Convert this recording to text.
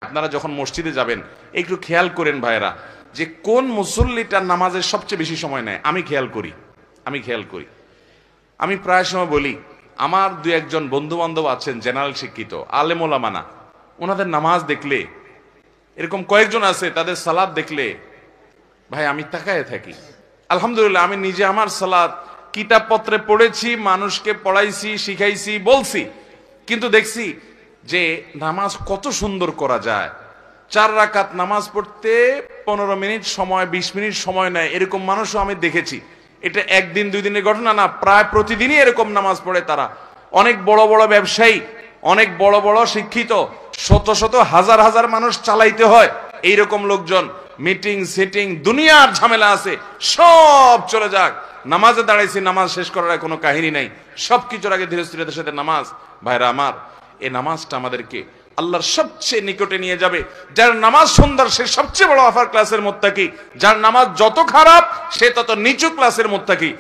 আপনারা যখন মসজিদে যাবেন একটু খেয়াল করেন ভাইরা, যে কোন মুসল্লিটা নামাজের সবচেয়ে বেশি সময় নেয়। আমি খেয়াল করি আমি প্রায় সময় বলি, আমার দু একজন বন্ধু বান্ধব আছেন জেনারেল শিক্ষিত আলেম ওলামানা, ওনাদের নামাজ দেখলে, এরকম কয়েকজন আছে তাদের সালাত দেখলে ভাই আমি তাকায় থাকি। আলহামদুলিল্লাহ আমি নিজে আমার সালাত কিতাব পত্রে পড়েছি, মানুষকে পড়াইছি, শিখাইছি, বলছি, কিন্তু দেখছি যে নামাজ কত সুন্দর করা যায়। 4 রাকাত নামাজ পড়তে 15 মিনিট সময়, 20 মিনিট সময় নেয়, এরকম মানুষও আমি দেখেছি। এটা একদিন দুই দিনের ঘটনা না, প্রায় প্রতিদিনই এরকম নামাজ পড়ে তারা। অনেক বড় বড় ব্যবসায়ী, অনেক বড় বড় শিক্ষিত, শত শত হাজার হাজার মানুষ চালাইতে হয়, এইরকম লোকজন মিটিং সিটিং দুনিয়ার ঝামেলা আছে, সব চলে যাক, নামাজে দাঁড়াইছি, নামাজ শেষ করার কোনো কাহিনী নাই, সবকিছুর আগে ধীরস্থিরতার সাথে নামাজ। ভাইরা আমার, এই নামাজটা আমাদেরকে আল্লাহর সবচেয়ে নিকটে নিয়ে যাবে। যার নামাজ সুন্দর সে সবচেয়ে বড় আফার ক্লাসের মুত্তাকি, যার নামাজ যত খারাপ সে তত নিচু ক্লাসের মুত্তাকি।